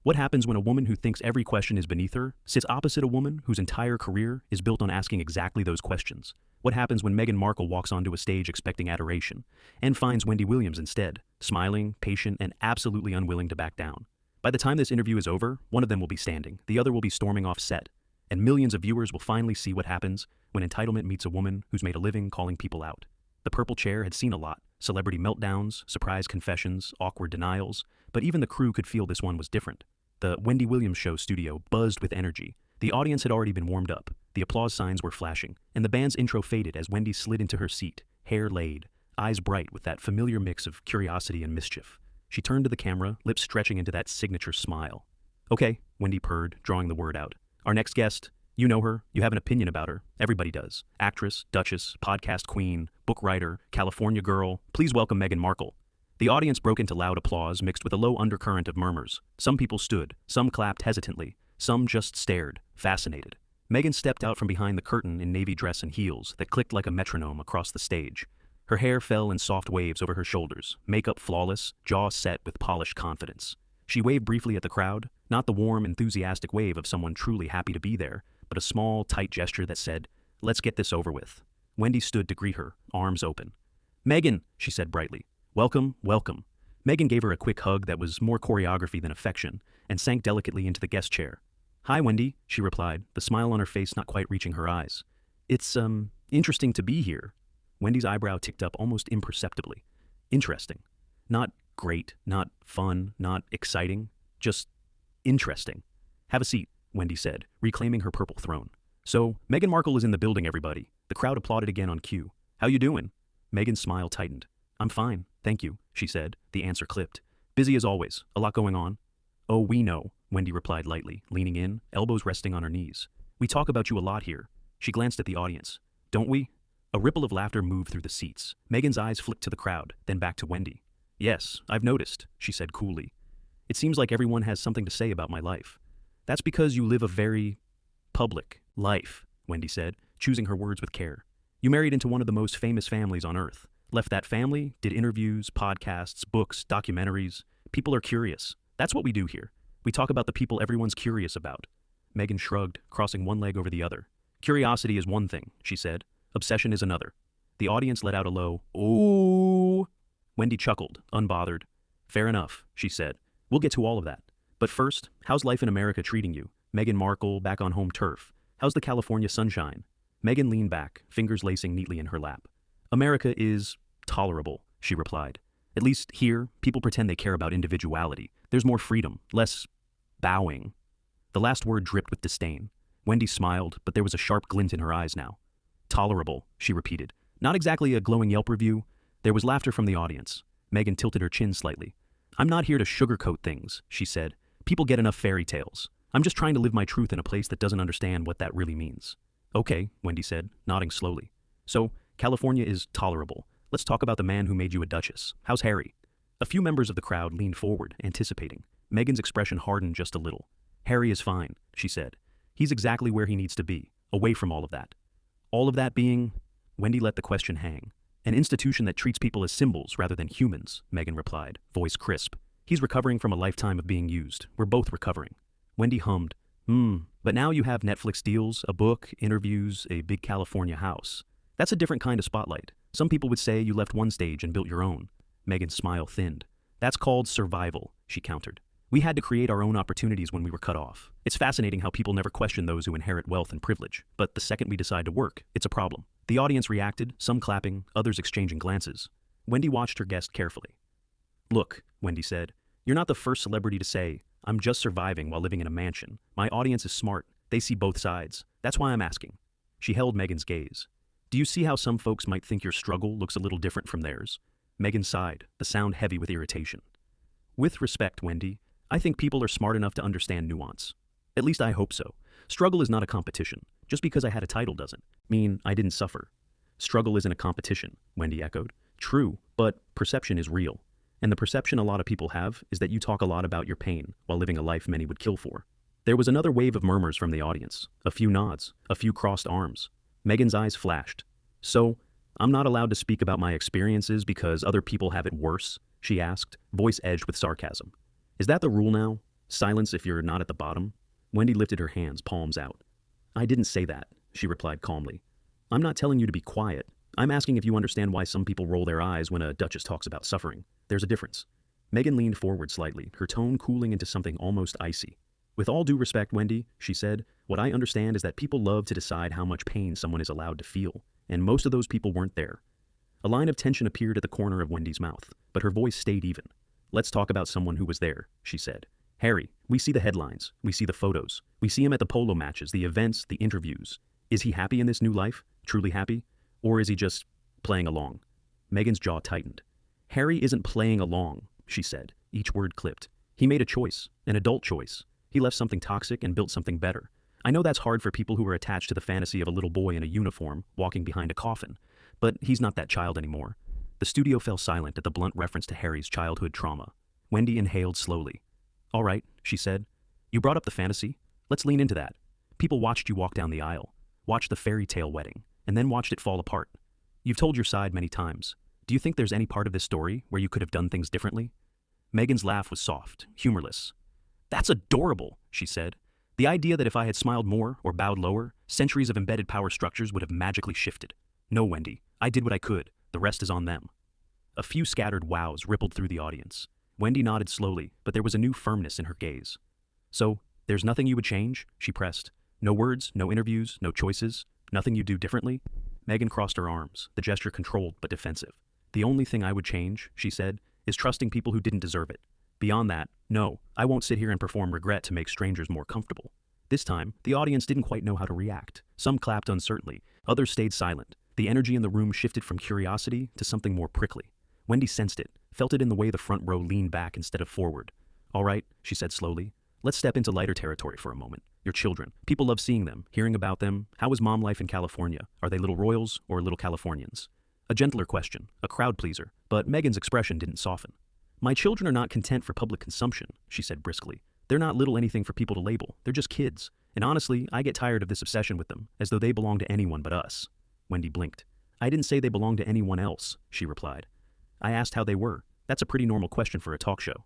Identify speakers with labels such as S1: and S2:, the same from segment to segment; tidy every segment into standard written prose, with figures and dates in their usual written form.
S1: What happens when a woman who thinks every question is beneath her sits opposite a woman whose entire career is built on asking exactly those questions? What happens when Meghan Markle walks onto a stage expecting adoration and finds Wendy Williams instead, smiling, patient, and absolutely unwilling to back down? By the time this interview is over, one of them will be standing, the other will be storming off set, and millions of viewers will finally see what happens when entitlement meets a woman who's made a living calling people out. The purple chair had seen a lot: celebrity meltdowns, surprise confessions, awkward denials, but even the crew could feel this one was different. The Wendy Williams Show studio buzzed with energy. The audience had already been warmed up, the applause signs were flashing, and the band's intro faded as Wendy slid into her seat, hair laid, eyes bright with that familiar mix of curiosity and mischief. She turned to the camera, lips stretching into that signature smile. "Okay," Wendy purred, drawing the word out. "Our next guest, you know her, you have an opinion about her. Everybody does. Actress, duchess, podcast queen, book writer, California girl. Please welcome Meghan Markle." The audience broke into loud applause mixed with a low undercurrent of murmurs. Some people stood, some clapped hesitantly, some just stared, fascinated. Meghan stepped out from behind the curtain in navy dress and heels that clicked like a metronome across the stage. Her hair fell in soft waves over her shoulders, makeup flawless, jaw set with polished confidence. She waved briefly at the crowd, not the warm, enthusiastic wave of someone truly happy to be there, but a small, tight gesture that said, "Let's get this over with." Wendy stood to greet her, arms open. "Meghan," she said brightly. "Welcome, welcome." Meghan gave her a quick hug that was more choreography than affection, and sank delicately into the guest chair. "Hi, Wendy," she replied, the smile on her face not quite reaching her eyes. It's interesting to be here." Wendy's eyebrow ticked up almost imperceptibly. Interesting. Not great, not fun, not exciting, just interesting. "Have a seat," Wendy said, reclaiming her purple throne. "So, Meghan Markle is in the building, everybody." The crowd applauded again on cue. "How you doing?" Meghan's smile tightened. "I'm fine, thank you," she said, the answer clipped. "Busy as always, a lot going on." "Oh, we know," Wendy replied lightly, leaning in, elbows resting on her knees. "We talk about you a lot here." She glanced at the audience. "Don't we?" A ripple of laughter moved through the seats. Meghan's eyes flicked to the crowd, then back to Wendy. "Yes, I've noticed," she said coolly. "It seems like everyone has something to say about my life." "That's because you live a very public life," Wendy said, choosing her words with care. "You married into one of the most famous families on earth. Left that family, did interviews, podcasts, books, documentaries. People are curious. That's what we do here. We talk about the people everyone's curious about." Meghan shrugged, crossing one leg over the other. "Curiosity is one thing," she said. "Obsession is another." The audience let out a low, "Ooh." Wendy chuckled, unbothered. "Fair enough," she said. "We'll get to all of that. But first, how's life in America treating you? Meghan Markle, back on home turf. How's the California sunshine?" Meghan leaned back, fingers lacing neatly in her lap. "America is tolerable," she replied. "At least here, people pretend they care about individuality. There's more freedom, less bowing." The last word dripped with disdain. Wendy smiled, but there was a sharp glint in her eyes now. "Tolerable," she repeated. Not exactly a glowing Yelp review. There was laughter from the audience. Meghan tilted her chin slightly. "I'm not here to sugarcoat things," she said. "People get enough fairy tales. I'm just trying to live my truth in a place that doesn't understand what that really means." "Okay," Wendy said, nodding slowly. "So, California is tolerable. Let's talk about the man who made you a duchess. How's Harry?" A few members of the crowd leaned forward, anticipating. Meghan's expression hardened just a little. "Harry is fine," she said. "He's exactly where he needs to be, away from all of that." "All of that being?" Wendy let the question hang. "An institution that treats people as symbols rather than humans," Meghan replied, voice crisp. "He's recovering from a lifetime of being used. We're both recovering." Wendy hummed. But now you have Netflix deals, a book, interviews, a big California house. That's a different kind of spotlight. Some people would say you left one stage and built your own." Meghan's smile thinned. "That's called survival," she countered. "We had to create our own opportunities when we were cut off. It's fascinating how people never question those who inherit wealth and privilege, but the second we decide to work, it's a problem." The audience reacted, some clapping, others exchanging glances. Wendy watched her guest carefully. "Look," Wendy said, "you're not the first celebrity to say, 'I'm just surviving while living in a mansion.' My audience is smart. They see both sides. That's why I'm asking." She held Meghan's gaze. "Do you see how some folks might think your struggle looks a little different from theirs?" Meghan sighed, the sound heavy with irritation. "With respect, Wendy, I think people are smart enough to understand nuance. At least I hope so. Struggle is not a competition. Just because I had a title doesn't mean I didn't suffer." "Struggle isn't a competition," Wendy echoed. "True, but perception is real. And the perception a lot of people have is that you talk a lot about your pain while living a life many would kill for." There was another wave of murmurs from the audience, a few nods, a few crossed arms. Meghan's eyes flashed. "So, I'm not allowed to speak about my experiences because other people have it worse?" she asked, voice edged with sarcasm. "Is that the rule now?" Silence if you're not at the bottom? Wendy lifted her hands, palms out. I didn't say that, she replied calmly. I'm not telling you to be quiet. I'm asking if you understand why some people roll their eyes when a duchess talks about suffering. There's a difference. Meghan leaned forward slightly, her tone cooling into something almost icy. With all due respect, Wendy, she said, what I understand is that people love to decide how much pain someone is allowed to feel, and most of those people weren't there. A line of tension appeared at the corner of Wendy's mouth, but her voice stayed even. Let's talk about someone who was there, she said. Harry, we see the headlines, we see the photos, we see him at the polo matches, the events, the interviews. Is he happy in this new life? Truly happy? Or is he just playing along? Meghan's jaw tightened. Harry isn't playing along, she said, each word clipped. He made a choice, an adult choice. He left something toxic and built something better. I know that's hard for people who are attached to the fantasy of a little boy in a uniform walking behind a coffin, but he's not that child anymore. The studio fell silent at the blunt reference to Harry's childhood trauma. Wendy inhaled slowly. All right, she said. You brought up the fantasy. Let's lean into that. People watched you walk down the aisle, watched the fairy tale wedding, and then watched it fall apart. You've told your side many times. Do you think there's any part of this story where you could have done things differently? Meghan's laugh was soft, humorless. That's adorable, she said. The idea that if I had smiled more or bowed lower, centuries of embedded power structures would have magically shifted. No, Wendy, I did what I could. The rest is on them. A few scattered wows rippled through the audience. Wendy nodded slowly, but there was a new firmness in her gaze. So, there's nothing you would change? She pressed. No words, no interviews, no choices, nothing you do differently? Meghan crossed her arms, the gesture controlled but defensive. The only thing I would change, she said, is trusting people who didn't deserve it. Beyond that, no, I won't sit here and perform regret to make strangers more comfortable. This time, the audience didn't quite know how to react. Some clapped uncertainly, others stayed silent. The energy in the room shifted from curiosity to something more prickly. Wendy sensed it, felt it in the way the front row leaned back instead of forward. All right, she said slowly. Let's step into lighter territory for a moment. Your children. People love seeing them, hearing about them. How is mom life in California? Are they little royals or little Californians? A gentler question, a crowd pleaser, but Meghan's expression didn't soften. My children are not content for public consumption, she said briskly. They're not little anything for people to label. They're just kids. And honestly, I get tired of this obsession with them, as though they belong to anyone but us. Wendy blinked. I didn't say they belong to anyone else, she replied. I asked how they were. That's a pretty normal question for a talk show.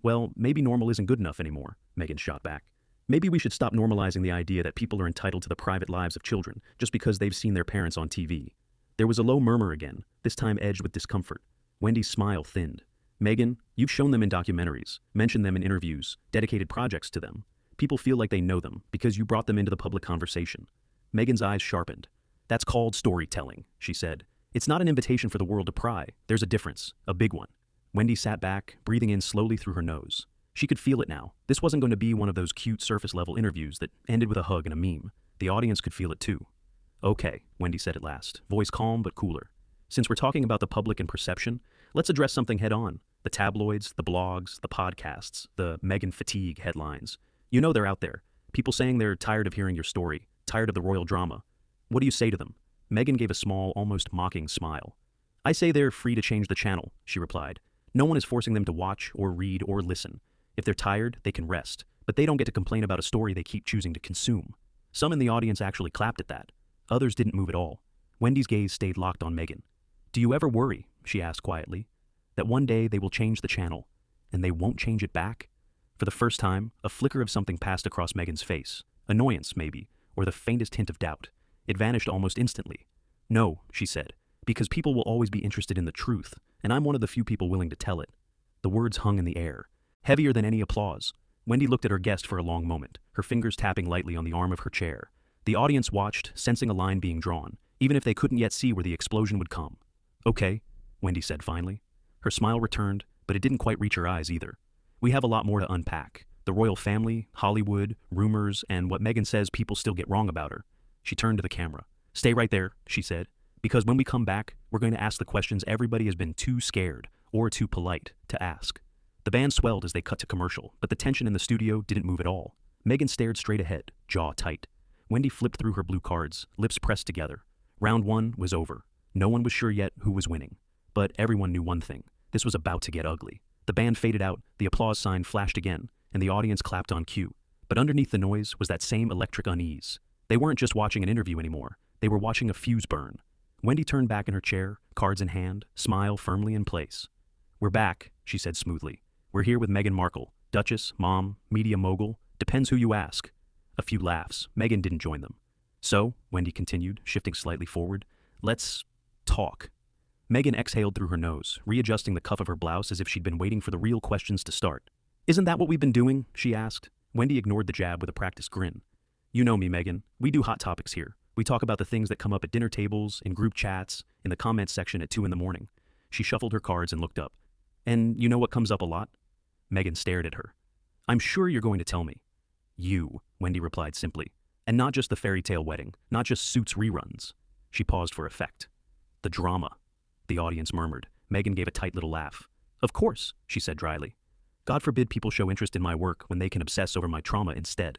S1: Well, maybe normal isn't good enough anymore, Meghan shot back. Maybe we should stop normalizing the idea that people are entitled to the private lives of children just because they've seen their parents on TV. There was a low murmur again, this time edged with discomfort. Wendy's smile thinned. Meghan, you've shown them in documentaries, mentioned them in interviews, dedicated projects to them. People feel like they know them because you brought them into the public conversation. Meghan's eyes sharpened. That's called storytelling, she said. It's not an invitation for the world to pry. There's a difference, a big one. Wendy sat back, breathing in slowly through her nose. She could feel it now. This wasn't going to be one of those cute surface-level interviews that ended with a hug and a meme. The audience could feel it too. Okay, Wendy said at last, voice calm but cooler. Since we're talking about the public and perception, let's address something head-on. The tabloids, the blogs, the podcasts, the Meghan fatigue headlines. You know they're out there. People saying they're tired of hearing your story, tired of the royal drama. What do you say to them? Meghan gave a small, almost mocking smile. I say they're free to change the channel, she replied. No one is forcing them to watch or read or listen. If they're tired, they can rest, but they don't get to complain about a story they keep choosing to consume. Some in the audience actually clapped at that. Others didn't move at all. Wendy's gaze stayed locked on Meghan. Do you ever worry, she asked quietly, that one day they will change the channel, and they won't change it back? For the first time, a flicker of something passed across Meghan's face. Annoyance, maybe, or the faintest hint of doubt. It vanished almost instantly. No, she said, because people will always be interested in the truth, and I'm one of the few people willing to tell it. The words hung in the air, heavier than any applause. Wendy looked at her guest for a long moment, her fingers tapping lightly on the arm of her chair. The audience watched, sensing a line being drawn, even if they couldn't yet see where the explosion would come. Okay, Wendy said finally. Her smile returned, but it didn't quite reach her eyes either. We have a lot more to unpack. The royal family, Hollywood, rumors, and what Meghan says people still get wrong about her. She turned to the camera. Stay right there, she said, because when we come back, we're going to ask the questions everybody has been too scared or too polite to ask. The band swelled as they cut to commercial, but the tension in the studio didn't move at all. Meghan stared straight ahead, jaw tight. Wendy flipped through her blue cards, lips pressed together. Round one was over. No one was sure yet who was winning. But everyone knew one thing. This was about to get ugly. The band faded out, the applause sign flashed again, and the audience clapped on cue. But underneath the noise was that same electric unease. They weren't just watching an interview anymore. They were watching a fuse burn. Wendy turned back in her chair, cards in hand, smile firmly in place. We're back, she said smoothly. We're here with Meghan Markle, Duchess, mom, media mogul, depends who you ask. A few laughs. Meghan didn't join them. So, Wendy continued, shifting slightly forward, let's talk. Meghan exhaled through her nose, readjusting the cuff of her blouse as if she'd been waiting for the real questions to start. Isn't that what we've been doing? She asked. Wendy ignored the jab with a practiced grin. You know me, Meghan. We do hot topics here. We talk about the things that come up at dinner tables, in group chats, in the comments section at 2 a.m. She shuffled her cards and looked up. And you know what comes up a lot? Meghan stared at her. I'm sure you're going to tell me. You, Wendy replied simply. And not just the fairy tale wedding, not just Suits reruns. She paused for effect. The drama. The audience murmured. Meghan gave a tight little laugh. Of course, she said dryly. God forbid people show interest in my work when they can obsess over my trauma instead.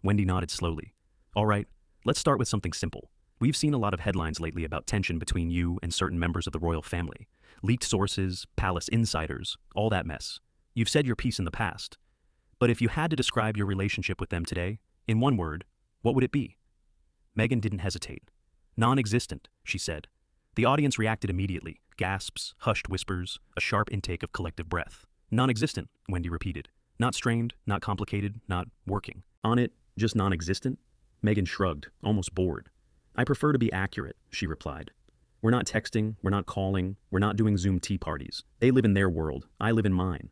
S1: Wendy nodded slowly. All right, let's start with something simple. We've seen a lot of headlines lately about tension between you and certain members of the royal family. Leaked sources, palace insiders, all that mess. You've said your piece in the past. But if you had to describe your relationship with them today, in one word, what would it be? Meghan didn't hesitate. Non-existent, she said. The audience reacted immediately. Gasps, hushed whispers, a sharp intake of collective breath. Non-existent, Wendy repeated. Not strained, not complicated, not working. On it, just non-existent? Meghan shrugged, almost bored. I prefer to be accurate, she replied. We're not texting, we're not calling, we're not doing Zoom tea parties. They live in their world, I live in mine.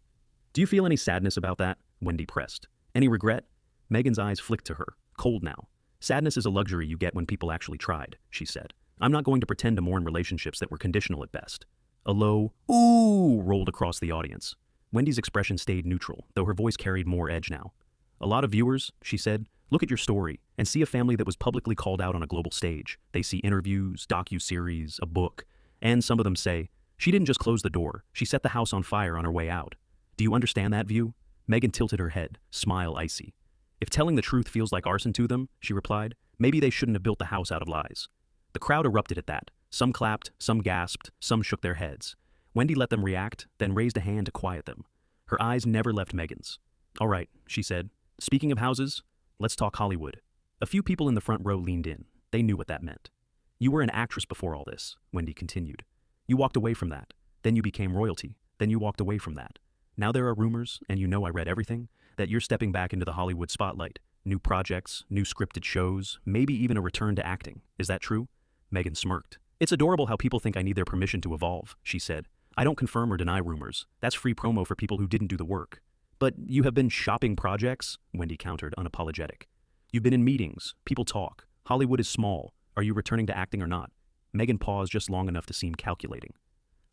S1: Do you feel any sadness about that? Wendy pressed. Any regret? Meghan's eyes flicked to her, cold now. Sadness is a luxury you get when people actually tried, she said. I'm not going to pretend to mourn relationships that were conditional at best. A low, ooh, rolled across the audience. Wendy's expression stayed neutral, though her voice carried more edge now. A lot of viewers, she said, look at your story and see a family that was publicly called out on a global stage. They see interviews, docu-series, a book, and some of them say, she didn't just close the door, she set the house on fire on her way out. Do you understand that view? Meghan tilted her head, smile icy. If telling the truth feels like arson to them, she replied, maybe they shouldn't have built the house out of lies. The crowd erupted at that. Some clapped, some gasped, some shook their heads. Wendy let them react, then raised a hand to quiet them. Her eyes never left Meghan's. All right, she said. Speaking of houses, let's talk Hollywood. A few people in the front row leaned in. They knew what that meant. You were an actress before all this, Wendy continued. You walked away from that. Then you became royalty. Then you walked away from that. Now there are rumors, and you know I read everything, that you're stepping back into the Hollywood spotlight. New projects, new scripted shows, maybe even a return to acting. Is that true? Meghan smirked. It's adorable how people think I need their permission to evolve, she said. I don't confirm or deny rumors. That's free promo for people who didn't do the work. But you have been shopping projects? Wendy countered, unapologetic. You've been in meetings. People talk. Hollywood is small. Are you returning to acting or not? Meghan paused just long enough to seem calculating.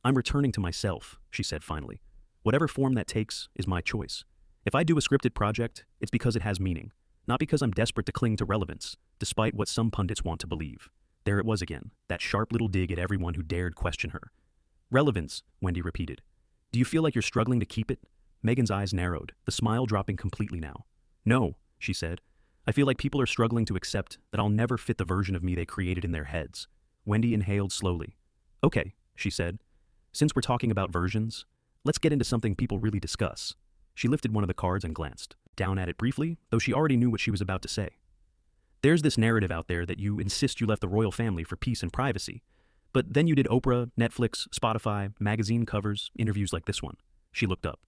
S1: I'm returning to myself, she said finally. Whatever form that takes is my choice. If I do a scripted project, it's because it has meaning, not because I'm desperate to cling to relevance, despite what some pundits want to believe. There it was again, that sharp little dig at everyone who dared question her. Relevance, Wendy repeated. Do you feel like you're struggling to keep it? Meghan's eyes narrowed, the smile dropping completely now. No, she said. I feel like people are struggling to accept that I'll never fit the version of me they created in their heads. Wendy inhaled slowly. Okay, she said. Since we're talking about versions, let's get into something people really discuss. She lifted one of the cards and glanced down at it briefly, though she already knew what she was about to say. There's this narrative out there that you insist you left the royal family for peace and privacy. But then you did Oprah, Netflix, Spotify, magazine covers, interviews like this one. She looked up.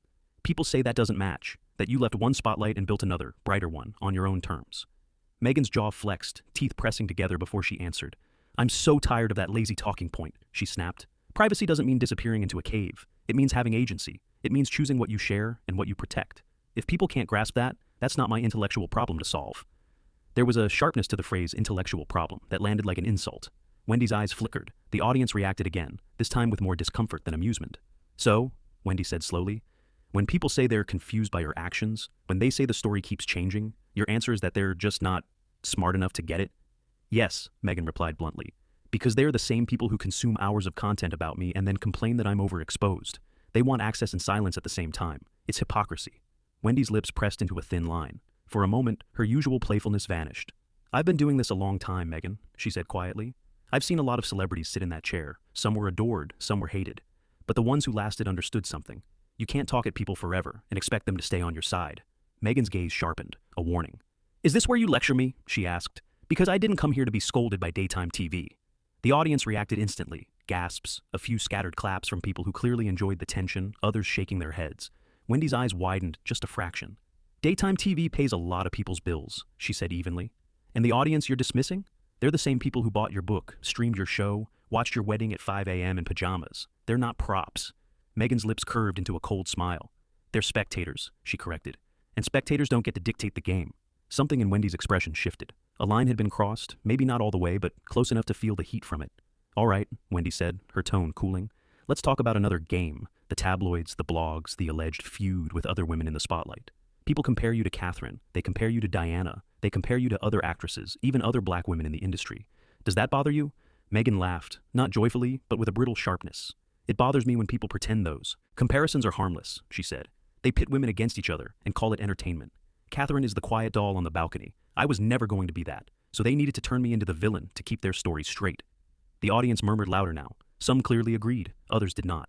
S1: People say that doesn't match, that you left one spotlight and built another, brighter one, on your own terms. Meghan's jaw flexed, teeth pressing together before she answered. I'm so tired of that lazy talking point, she snapped. Privacy doesn't mean disappearing into a cave. It means having agency. It means choosing what you share and what you protect. If people can't grasp that, that's not my intellectual problem to solve. There was a sharpness to the phrase intellectual problem that landed like an insult. Wendy's eyes flickered. The audience reacted again, this time with more discomfort than amusement. So, Wendy said slowly, when people say they're confused by your actions, when they say the story keeps changing, your answer is that they're just not smart enough to get it? Yes, Meghan replied bluntly, because they're the same people who consume hours of content about me and then complain that I'm overexposed. They want access and silence at the same time. It's hypocrisy. Wendy's lips pressed into a thin line. For a moment, her usual playfulness vanished. I've been doing this a long time, Meghan, she said quietly. I've seen a lot of celebrities sit in that chair. Some were adored, some were hated. But the ones who lasted understood something. You can't talk at people forever and expect them to stay on your side. Meghan's gaze sharpened, a warning. Is this where you lecture me? She asked. Because I didn't come here to be scolded by daytime TV. The audience reacted instantly. Gasps, a few scattered claps from people who clearly enjoyed the tension, others shaking their heads. Wendy's eyes widened just a fraction. Daytime TV pays a lot of people's bills, she said evenly. And the audience you're dismissing? They're the same people who bought your book, streamed your show, watched your wedding at 5 a.m. in pajamas. They're not props. Meghan's lips curved into a cold smile. They're spectators, she corrected. And spectators don't get to dictate the game. Something in Wendy's expression shifted. A line had been crossed, maybe not all the way, but close enough to feel the heat from it. All right, Wendy said, her tone cooling. Let's talk about another game. The tabloids, the blogs, the alleged feud with other women in the spotlight. People compare you to Catherine. They compare you to Diana. They compare you to other actresses, even other black women in the industry. Does that bother you? Meghan laughed, not joyfully, but with a brittle sharpness. It bothers me when people pretend those. Comparisons are harmless, she said. They pit women against each other and call it entertainment. Catherine is the quiet doll on the balcony. I was never going to be that, so they needed to turn me into the villain to keep their story straight. The audience murmured louder now. Some clearly agreed, others did not.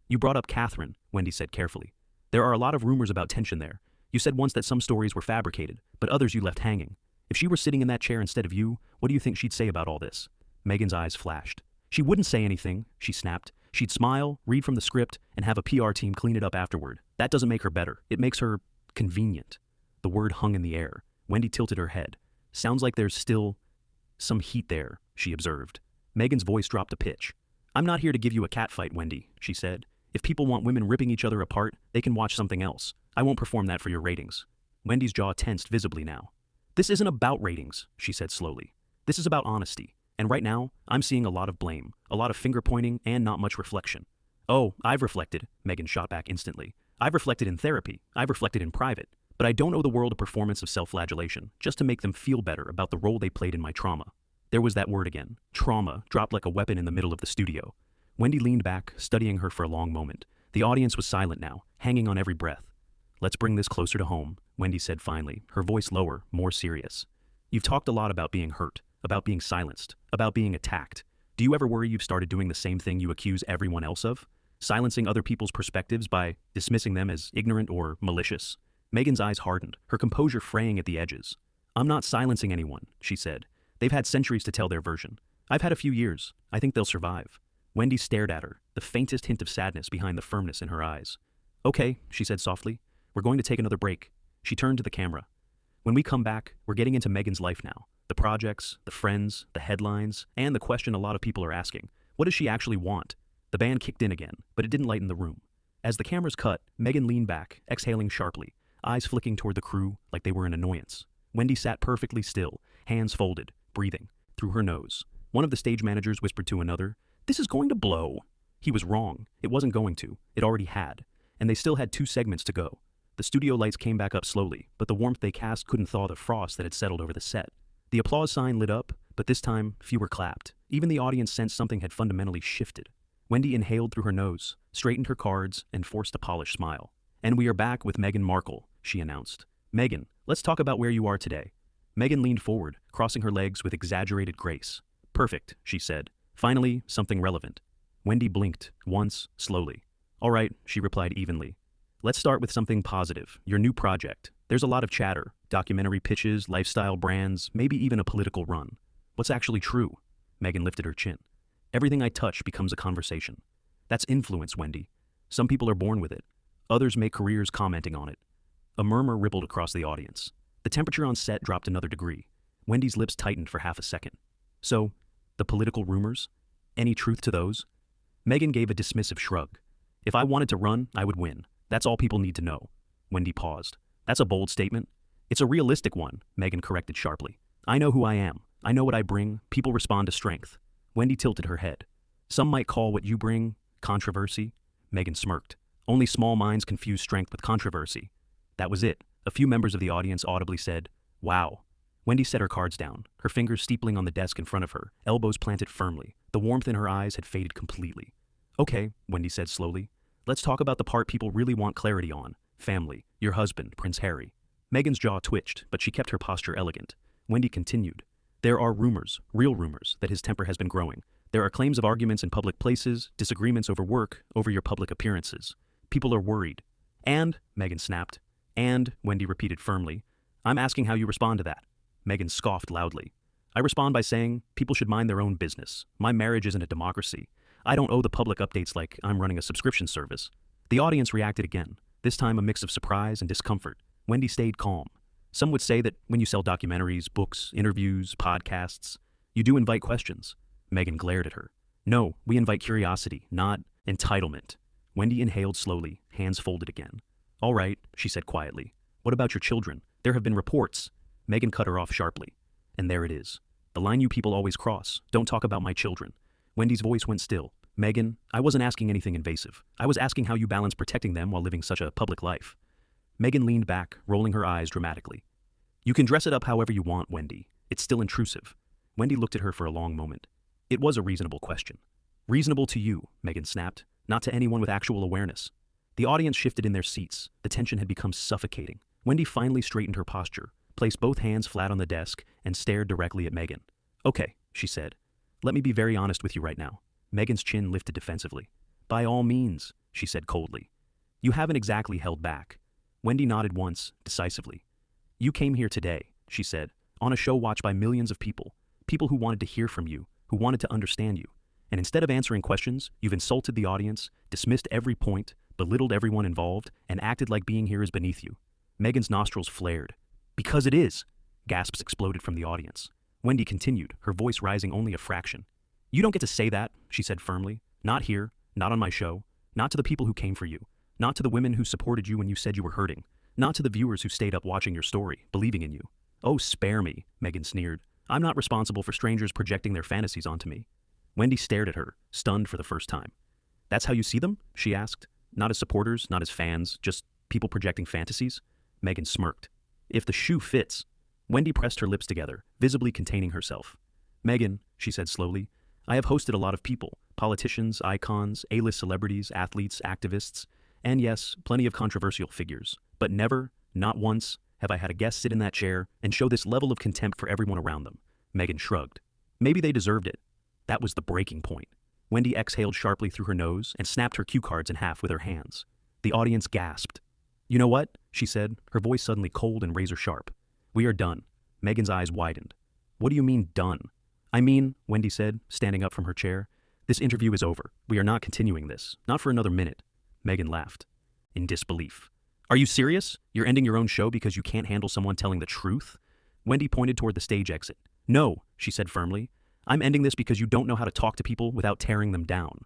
S1: You brought up Catherine, Wendy said carefully. There are a lot of rumors about tension there. You said once that some stories were fabricated, but others you left hanging. If she were sitting in that chair instead of you, what do you think she'd say about all this? Meghan's eyes flashed. She wouldn't say anything, she snapped. She'd smile, read from the script, and have a PR team clean it up afterward. That doesn't make her better. It makes her convenient. The word hung in the air. Wendy tilted her head. Sounds like there's still some heat there, she observed. Meghan's voice dropped a pitch. I'm not here to give you a catfight, Wendy, she said. If people want women ripping each other apart, they can watch something else. I won't perform that for your ratings. Wendy's jaw tensed visibly now. This isn't about ratings, she said slowly. This is about honesty. And right now, I'm seeing a lot of blame, a lot of finger-pointing, and not much reflection. Oh, I've reflected, Meghan shot back instantly. I've reflected in therapy. I've reflected in private. But I don't owe the world a performance of self-flagellation, just to make them feel better about the role they played in my trauma. There was that word again. Trauma, dropped like a weapon in the middle of the studio. Wendy leaned back, studying her for a long moment. The audience was silent now, hanging on every breath. Let's bring this closer to home, Wendy said finally, her voice lower, more serious. You've talked a lot about being hurt, about being silenced, about being attacked. Do you ever worry you've started doing the same thing you accuse everyone else of? Silencing other people's perspectives by dismissing them as ignorant or malicious? Meghan's eyes hardened, her composure fraying at the edges. I'm not silencing anyone, she said. They've had centuries to tell their version. I've had a few years. I think they'll survive. Wendy stared at her, the faintest hint of sadness behind the firmness in her eyes. Okay, she said softly. We're going to take another break. She turned to the camera. When we come back, we're getting into Meghan's life now. The projects, the friends, the headlines, and the question a lot of people are asking. What does she actually want? The band kicked in again, but it didn't lighten the room. As the cameras cut, Meghan leaned back, exhaling sharply, eyes flicking toward the crew like they were an annoyance. Wendy sat perfectly still, hands folded, breathing, through her nose. One of the stage managers whispered to another, "This is going to blow." He was wrong. It wasn't going to. It already had. And they still had 2 segments to go. The studio lights came back up slowly, but the warmth they cast couldn't thaw the frost that had settled over the set. The applause sign lit up, but this time, fewer clapped. Even the audience sensed something had fundamentally shifted. Wendy inhaled through her nose, straightened her cards, and forced a polished smile. And we are back with Meghan Markle, she announced. Meghan, let's talk about where you are today. Meghan leaned forward, crossing her legs with exaggerated grace. Perfect, she said. Finally, something relevant. Wendy blinked, once, slowly. All right, she replied evenly. Let's start with something positive, your new project. There's a lot of chatter, documentary pitches, lifestyle brands, maybe even a political run. What's actually true? Meghan lifted her chin. Everything I touch becomes a conversation. That's influence, Wendy. Some people are born with it. Others make careers commenting on it. A murmur rippled across the audience. The temperature on set dropped another degree. Wendy's lips tightened for half a second. So, the political rumors? Any truth to those? Meghan gave a dismissive shrug. If I wanted to run, I would win. That's all people need to know. Wendy paused. That's a bold statement. It's a realistic one, Meghan corrected sharply. I know who I am. I know what I bring. People respond to strength. Wendy tilted her head. Some might call what you bring controversy. Meghan smirked. Only small minds confuse strength with controversy. That was it. A few members of the audience audibly said, "Wow." Wendy set her cards down, her fingers steepling on the desk in front of her, elbows planted firmly. The warmth in her eyes had faded completely. Okay, Wendy said slowly. Let's talk about the part people really want clarity on. Family, your husband, Prince Harry. Meghan's jaw twitched, but she kept her posture elegant. Wendy continued. There are rumors, real rumors, that his temper has been growing. There are claims of arguments in public places, disagreements over work, over your public appearances. People are worried. And, Meghan snapped. And, Wendy repeated firmly, I'm asking how you respond to that. Meghan scoffed loudly. I respond by saying, people should mind their own business. My marriage isn't a democracy. I don't owe the public updates like I'm running a subscription service. The audience reacted again. this time a mix of surprise and discomfort. Wendy stayed calm. Some would say that when you sell documentaries, books, interviews, podcasts, you do invite questions. Meghan glared at her. No, we invite curiosity, not entitlement. Wendy inhaled slowly, hands folded again. All right, she said quietly. What about your children? There have been reports. Meghan cut her off sharply. And there it is. The line you people always cross. Don't talk about my children. Wendy's voice went still. Meghan, I wasn't asking anything invasive. I was asking how you balance protecting them while living such a public life. Meghan leaned back, rolling her eyes dramatically. You can dress it up however you want, Wendy. It's still intrusive. Wendy looked at her for a long moment. It was a reasonable question. Reasonable to you, Meghan snapped, not to anyone with actual awareness. The audience shifted in their seats. The tension had become suffocating. Wendy finally straightened her posture, placed both hands flat on the desk, and stared directly at Meghan. Okay, she said. Let me be very honest with you right now. Meghan's chin lifted defensively. By all means, she said coldly. You haven't exactly held back. Wendy nodded once, decisively. You came here today, she said, on a show watched by millions of people, people who wanted to hear from you, who wanted to understand you. And instead of answering questions, you've insulted the audience, dismissed every point, belittled everyone involved, and acted like being here is beneath you. Meghan's nostrils flared. Because it is! Gasps exploded from the audience. Wendy continued, her voice rising only a fraction. You don't get to say that, she said firmly. Not here, not on my show, not to the people who came for you, not to the women who supported you when you said you were hurting, not to the viewers who stayed up watching your story, believing in you. Oh, spare me, Meghan sneered. I'm not responsible for strangers projecting their fantasies onto me. Wendy stared at her, stunned for the first time. That's how you see them? She asked. Not as supporters, not as fans, just people projecting fantasies? Meghan smirked. If the shoe fits. Wendy pressed her lips together, visibly containing herself. Meghan, she said slowly, I have hosted a lot of people, politicians, icons, A-list celebrities, athletes, activists, and yes, plenty of controversial figures. But never, not once, have I had a guest sit in that chair and show this level of contempt for everyone around them. Meghan shrugged. Maybe they deserved it. That was the breaking point. Wendy exhaled sharply through her nose and snapped her cue cards in half with her hands. The audience gasped. You know what? She said, her voice suddenly cold and razor sharp. We are done. Meghan's eyes widened. What do you mean done? I mean, Wendy said, standing up from her chair, this interview is over. We are not continuing this. Not for another minute. Meghan laughed. In disbelief. Are you serious? You're ending your own show because you can't handle someone telling the truth? Wendy pointed toward the stage exit. No, she said firmly. I'm ending this because you don't know how to talk to people without tearing them down.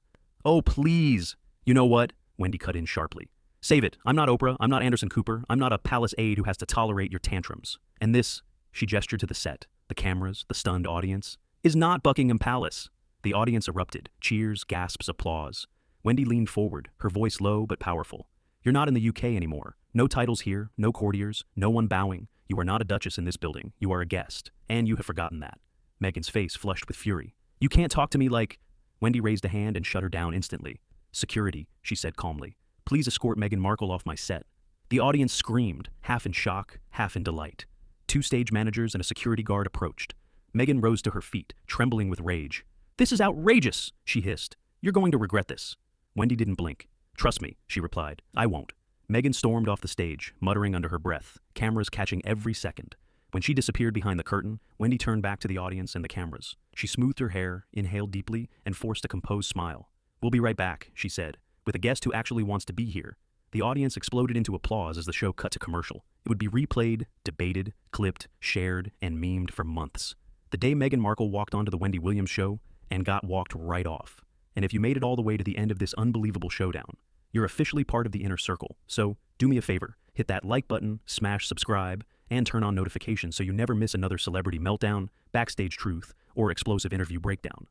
S1: Oh, please. You know what? Wendy cut in sharply. Save it. I'm not Oprah. I'm not Anderson Cooper. I'm not a palace aide who has to tolerate your tantrums. And this, she gestured to the set, the cameras, the stunned audience, is not Buckingham Palace. The audience erupted. Cheers, gasps, applause. Wendy leaned forward, her voice low but powerful. You're not in the UK anymore. No titles here, no courtiers, no one bowing. You are not a duchess in this building. You are a guest. And you have forgotten that. Meghan's face flushed with fury. You can't talk to me like... Wendy raised a hand and shut her down instantly. Security, she said calmly. Please escort Meghan Markle off my set. The audience screamed, half in shock, half in delight. 2 stage managers and a security guard approached. Meghan rose to her feet, trembling with rage. This is outrageous, she hissed. You're going to regret this. Wendy didn't blink. Trust me, she replied. I won't. Meghan stormed off the stage, muttering under her breath, cameras catching every second. When she disappeared behind the curtain, Wendy turned back to the audience and the cameras. She smoothed her hair, inhaled deeply, and forced a composed smile. We'll be right back, she said, with a guest who actually wants to be here. The audience exploded into applause as the show cut to commercial. It would be replayed, debated, clipped, shared, and memed for months. The day Meghan Markle walked onto the Wendy Williams Show and got walked right off. And if you made it all the way to the end of this unbelievable showdown, you're officially part of the inner circle. So do me a favor, hit that like button, smash subscribe, and turn on notifications so you never miss another celebrity meltdown, backstage truth, or explosive interview breakdown.